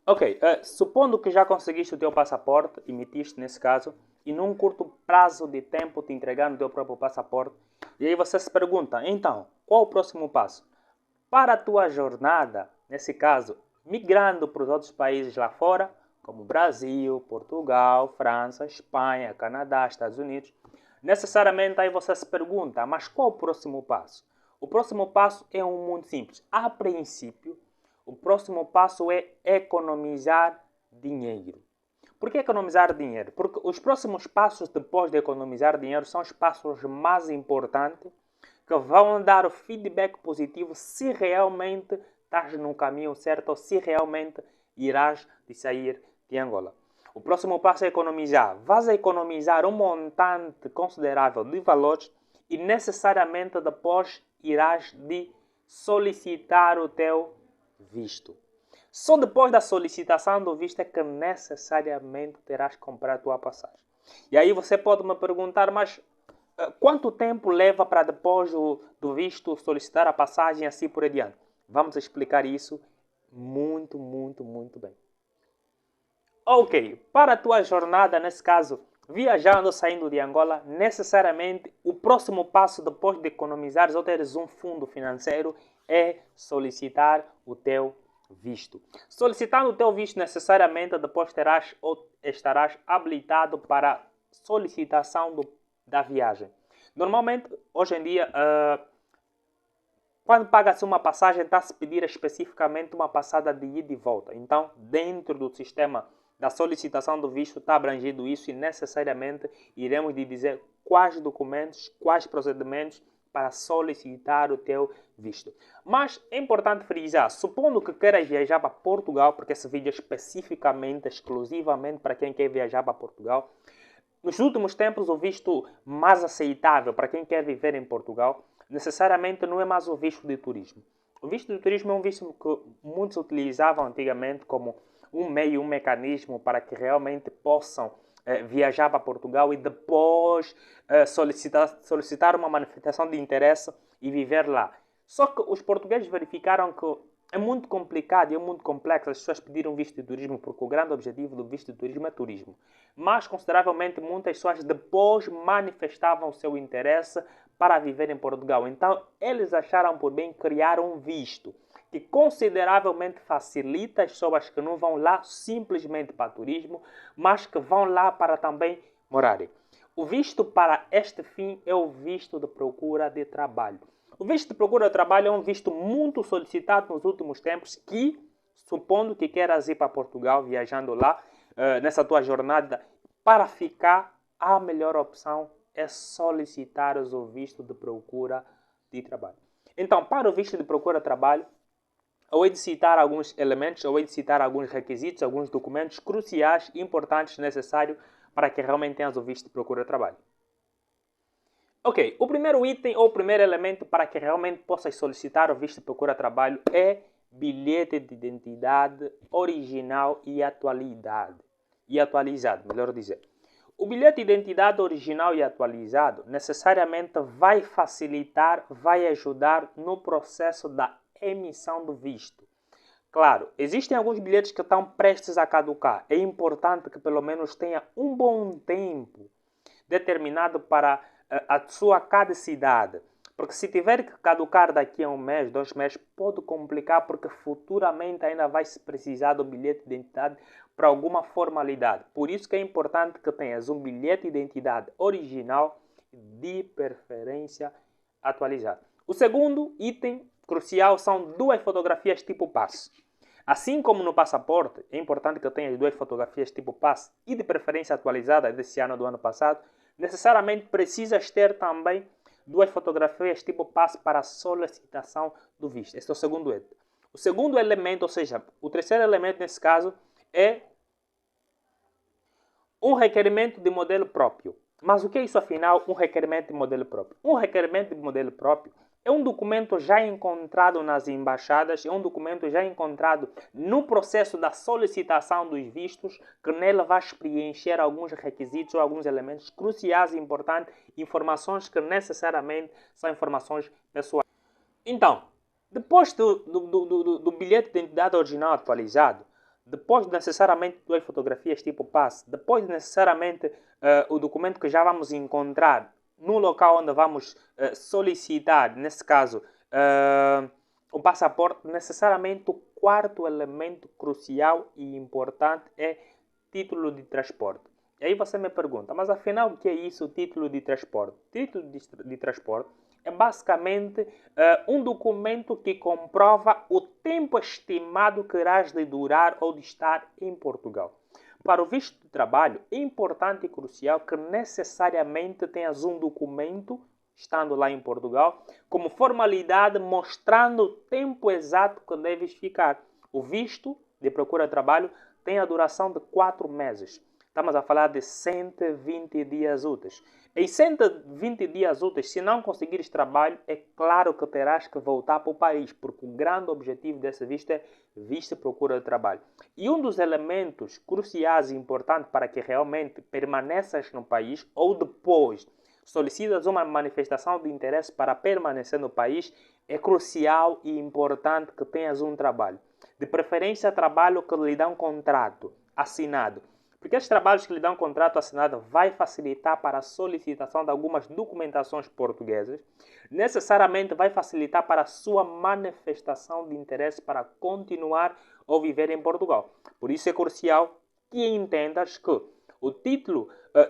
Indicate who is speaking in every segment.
Speaker 1: Ok, supondo que já conseguiste o teu passaporte, emitiste nesse caso, e num curto prazo de tempo te entregaram o teu próprio passaporte, e aí você se pergunta, então, qual o próximo passo? Para a tua jornada, nesse caso, migrando para os outros países lá fora, como Brasil, Portugal, França, Espanha, Canadá, Estados Unidos, necessariamente aí você se pergunta, mas qual o próximo passo? O próximo passo é muito simples. A princípio, o próximo passo é economizar dinheiro. Por que economizar dinheiro? Porque os próximos passos depois de economizar dinheiro são os passos mais importantes que vão dar o feedback positivo se realmente estás no caminho certo ou se realmente irás de sair de Angola. O próximo passo é economizar. Vais economizar um montante considerável de valores e necessariamente depois irás de solicitar o teu visto. Só depois da solicitação do visto é que necessariamente terás que comprar a tua passagem. E aí você pode me perguntar, mas quanto tempo leva para depois do visto solicitar a passagem e assim por adiante? Vamos explicar isso muito bem. Ok, para a tua jornada, nesse caso, viajando, saindo de Angola, necessariamente o próximo passo depois de economizares ou teres um fundo financeiro é solicitar o teu visto. Solicitando o teu visto, necessariamente depois terás ou estarás habilitado para a solicitação da viagem. Normalmente, hoje em dia, quando paga-se uma passagem, está-se a pedir especificamente uma passada de ida e volta. Então, dentro do sistema da solicitação do visto está abrangido isso e necessariamente iremos lhe dizer quais documentos, quais procedimentos para solicitar o teu visto. Mas é importante frisar, supondo que queiras viajar para Portugal, porque esse vídeo é especificamente, exclusivamente para quem quer viajar para Portugal, nos últimos tempos, o visto mais aceitável para quem quer viver em Portugal necessariamente não é mais o visto de turismo. O visto de turismo é um visto que muitos utilizavam antigamente como um meio, um mecanismo para que realmente possam viajar para Portugal e depois solicitar uma manifestação de interesse e viver lá. Só que os portugueses verificaram que é muito complicado e é muito complexo as pessoas pedirem um visto de turismo, porque o grande objetivo do visto de turismo é turismo. Mas, consideravelmente, muitas pessoas depois manifestavam o seu interesse para viver em Portugal. Então, eles acharam por bem criar um visto que consideravelmente facilita as pessoas que não vão lá simplesmente para turismo, mas que vão lá para também morarem. O visto para este fim é o visto de procura de trabalho. O visto de procura de trabalho é um visto muito solicitado nos últimos tempos que, supondo que queiras ir para Portugal, viajando lá, nessa tua jornada, para ficar, a melhor opção é solicitar o visto de procura de trabalho. Então, para o visto de procura de trabalho, eu hei de citar alguns elementos, eu hei de citar alguns requisitos, alguns documentos cruciais, importantes, necessários para que realmente tenhas o visto de procura de trabalho. Ok, o primeiro item ou o primeiro elemento para que realmente possas solicitar o visto de procura de trabalho é bilhete de identidade original e atualizado, melhor dizer. O bilhete de identidade original e atualizado necessariamente vai facilitar, vai ajudar no processo da emissão do visto. Claro, existem alguns bilhetes que estão prestes a caducar. É importante que pelo menos tenha um bom tempo determinado para a sua caducidade. Porque se tiver que caducar daqui a um mês, 2 meses, pode complicar porque futuramente ainda vai se precisar do bilhete de identidade para alguma formalidade. Por isso que é importante que tenhas um bilhete de identidade original, de preferência atualizado. O segundo item crucial são 2 fotografias tipo passe. Assim como no passaporte, é importante que tenhas 2 fotografias tipo passe e de preferência atualizada desse ano ou do ano passado, necessariamente precisas ter também 2 fotografias tipo passe para a solicitação do visto. Esse é o segundo item. O segundo elemento, ou seja, o terceiro elemento nesse caso, é um requerimento de modelo próprio. Mas o que é isso afinal, um requerimento de modelo próprio? Um requerimento de modelo próprio é um documento já encontrado nas embaixadas, é um documento já encontrado no processo da solicitação dos vistos, que nele vais preencher alguns requisitos ou alguns elementos cruciais e importantes, informações que necessariamente são informações pessoais. Então, depois do bilhete de identidade original atualizado, depois de necessariamente 2 fotografias tipo passe, depois de necessariamente o documento que já vamos encontrar no local onde vamos solicitar, nesse caso, o passaporte, necessariamente o quarto elemento crucial e importante é título de transporte. E aí você me pergunta, mas afinal o que é isso, título de transporte? Título de transporte é basicamente um documento que comprova o tempo estimado que irás de durar ou de estar em Portugal. Para o visto de trabalho, é importante e crucial que necessariamente tenhas um documento, estando lá em Portugal, como formalidade mostrando o tempo exato que deves ficar. O visto de procura de trabalho tem a duração de 4 meses. Estamos a falar de 120 dias úteis. Em 120 dias úteis, se não conseguires trabalho, é claro que terás que voltar para o país, porque o grande objetivo desse visto é visto de procura de trabalho. E um dos elementos cruciais e importantes para que realmente permaneças no país, ou depois solicitas uma manifestação de interesse para permanecer no país, é crucial e importante que tenhas um trabalho. De preferência, trabalho que lhe dá um contrato assinado. Porque esses trabalhos que lhe dão um contrato assinado vai facilitar para a solicitação de algumas documentações portuguesas, necessariamente vai facilitar para a sua manifestação de interesse para continuar ou viver em Portugal. Por isso é crucial que entendas que o título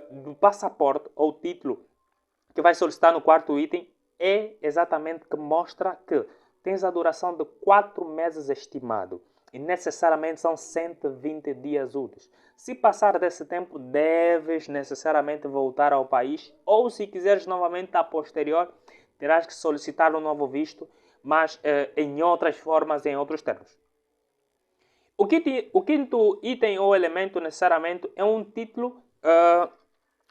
Speaker 1: do passaporte ou o título que vai solicitar no quarto item é exatamente que mostra que tens a duração de 4 meses estimado. E necessariamente são 120 dias úteis. Se passar desse tempo, deves necessariamente voltar ao país. Ou se quiseres novamente a posterior, terás que solicitar um novo visto, mas em outras formas, em outros termos. O quinto item ou elemento necessariamente é um título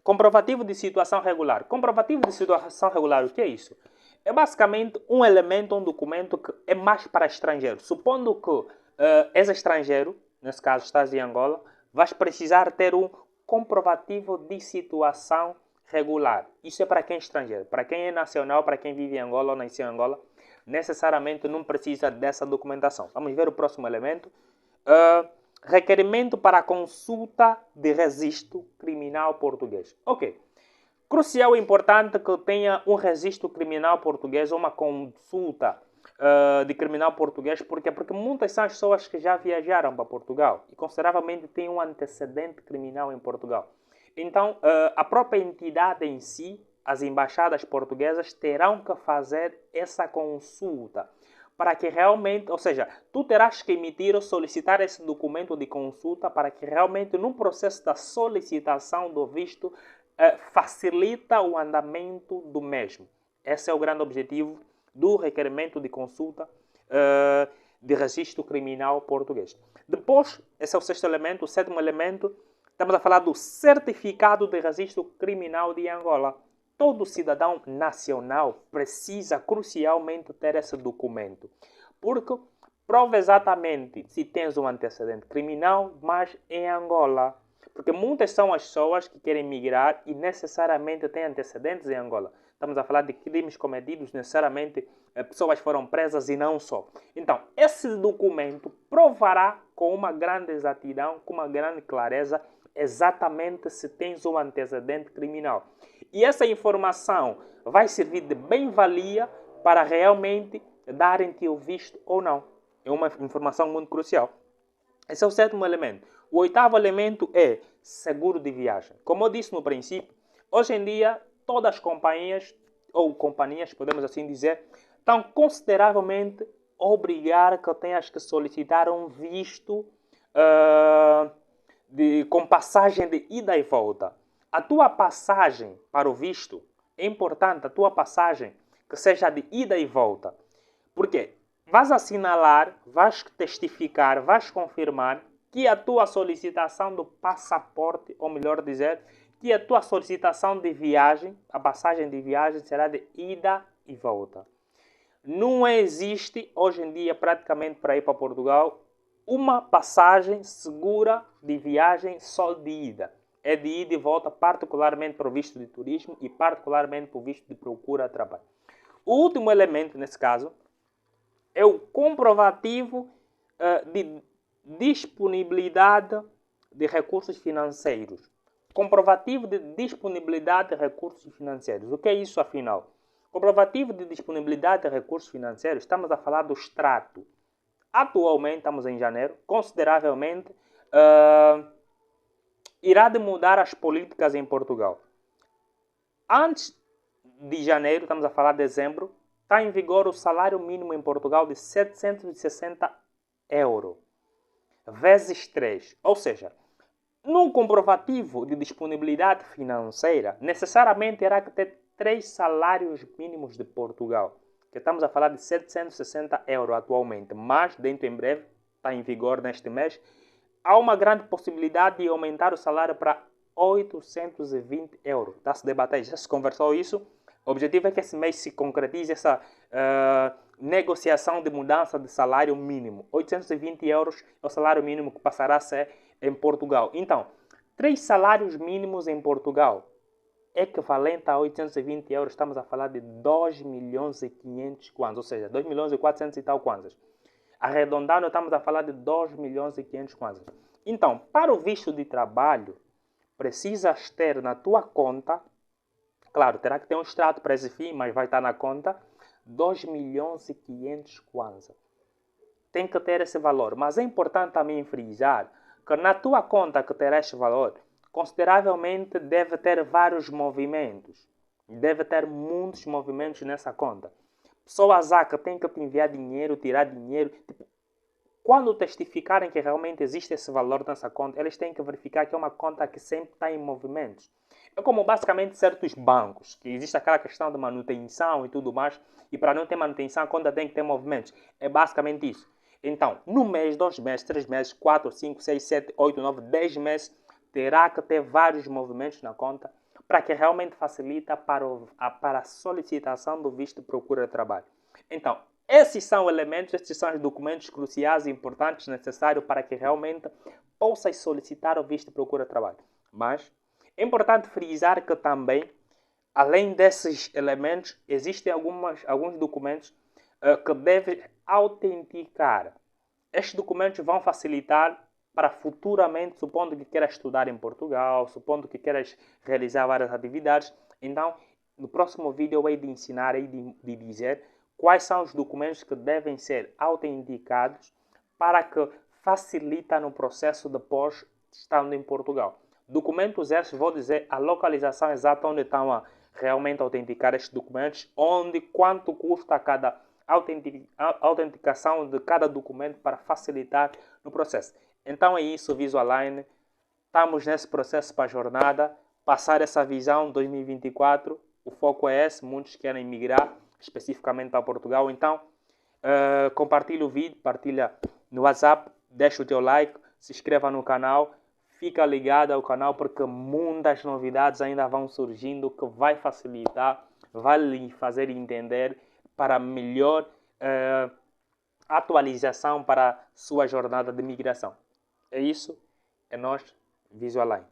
Speaker 1: comprovativo de situação regular. Comprovativo de situação regular, o que é isso? É basicamente um elemento, um documento que é mais para estrangeiro. Supondo que és estrangeiro, nesse caso estás em Angola, vais precisar ter um comprovativo de situação regular. Isso é para quem é estrangeiro. Para quem é nacional, para quem vive em Angola ou nasceu em Angola, necessariamente não precisa dessa documentação. Vamos ver o próximo elemento. Requerimento para a consulta de registro criminal português. Ok. Crucial e importante que tenha um registro criminal português ou uma consulta de criminal português. Por quê? Porque muitas são as pessoas que já viajaram para Portugal e consideravelmente têm um antecedente criminal em Portugal. Então, a própria entidade em si, as embaixadas portuguesas, terão que fazer essa consulta para que realmente, ou seja, tu terás que emitir ou solicitar esse documento de consulta para que realmente no processo da solicitação do visto facilita o andamento do mesmo. Esse é o grande objetivo do requerimento de consulta de registro criminal português. Depois, esse é o sexto elemento. O sétimo elemento, estamos a falar do certificado de registro criminal de Angola. Todo cidadão nacional precisa crucialmente ter esse documento, porque prova exatamente se tens um antecedente criminal, mas em Angola. Porque muitas são as pessoas que querem migrar e necessariamente têm antecedentes em Angola. Estamos a falar de crimes cometidos, necessariamente pessoas foram presas e não só. Então, esse documento provará com uma grande exatidão, com uma grande clareza, exatamente se tens um antecedente criminal. E essa informação vai servir de bem-valia para realmente darem-te o visto ou não. É uma informação muito crucial. Esse é o sétimo elemento. O oitavo elemento é seguro de viagem. Como eu disse no princípio, hoje em dia todas as companhias, ou companhias, podemos assim dizer, estão consideravelmente a obrigar que tenhas que solicitar um visto com passagem de ida e volta. A tua passagem para o visto, é importante a tua passagem que seja de ida e volta. Por quê? Vais assinalar, vais testificar, vais confirmar que a tua solicitação do passaporte, ou melhor dizer, que a tua solicitação de viagem, a passagem de viagem será de ida e volta. Não existe hoje em dia, praticamente para ir para Portugal, uma passagem segura de viagem só de ida. É de ida e volta, particularmente para o visto de turismo e particularmente para o visto de procura de trabalho. O último elemento, nesse caso, é o comprovativo disponibilidade de recursos financeiros. Comprovativo de disponibilidade de recursos financeiros. O que é isso, afinal? Comprovativo de disponibilidade de recursos financeiros, estamos a falar do extrato. Atualmente, estamos em janeiro, consideravelmente, irá de mudar as políticas em Portugal. Antes de janeiro, estamos a falar de dezembro, está em vigor o salário mínimo em Portugal de 760 euros, vezes 3. Ou seja, num comprovativo de disponibilidade financeira, necessariamente terá que ter 3 salários mínimos de Portugal, que estamos a falar de 760 euros atualmente, mas dentro em breve, está em vigor neste mês, há uma grande possibilidade de aumentar o salário para 820 euros. Está-se debatendo, já se conversou isso. O objetivo é que esse mês se concretize essa negociação de mudança de salário mínimo. 820 euros é o salário mínimo que passará a ser em Portugal. Então, 3 salários mínimos em Portugal, equivalente a 820 euros, estamos a falar de 2 milhões e 500 kwanzas, ou seja, 2 milhões e 400 e tal kwanzas. Arredondando, estamos a falar de 2 milhões e 500 kwanzas. Então, para o visto de trabalho, precisas ter na tua conta, claro, terá que ter um extrato para esse fim, mas vai estar na conta, 2 milhões e 500 kwanzas. Tem que ter esse valor, mas é importante também frisar que na tua conta que terá este valor, consideravelmente deve ter vários movimentos. Deve ter muitos movimentos nessa conta. Pessoas que têm que te enviar dinheiro, tirar dinheiro. Quando testificarem que realmente existe esse valor nessa conta, eles têm que verificar que é uma conta que sempre está em movimentos. É como basicamente certos bancos, que existe aquela questão de manutenção e tudo mais, e para não ter manutenção a conta tem que ter movimentos. É basicamente isso. Então, no mês, 2 meses, 3 meses, 4, 5, 6, 7, 8, 9, 10 meses, terá que ter vários movimentos na conta para que realmente facilita para a solicitação do visto de procura de trabalho. Então, esses são elementos, esses são os documentos cruciais e importantes necessários para que realmente possas solicitar o visto de procura de trabalho. Mas é importante frisar que também, além desses elementos, existem alguns documentos que devem autenticar. Estes documentos vão facilitar para futuramente, supondo que queiras estudar em Portugal, supondo que queiras realizar várias atividades. Então, no próximo vídeo eu hei de ensinar, hei de dizer quais são os documentos que devem ser autenticados para que facilita no processo depois estando em Portugal. Documentos esses, vou dizer a localização exata onde estão a realmente autenticar estes documentos, onde, quanto custa cada autenticação de cada documento para facilitar no processo. Então é isso, Visualine. Estamos nesse processo para a jornada, passar essa visão 2024. O foco é esse, muitos querem migrar especificamente para Portugal. Então, compartilha o vídeo, partilha no WhatsApp, deixa o teu like, se inscreva no canal, fica ligado ao canal porque muitas novidades ainda vão surgindo que vai facilitar, vai lhe fazer entender para melhor atualização para a sua jornada de migração. É isso, é nós, Visualine.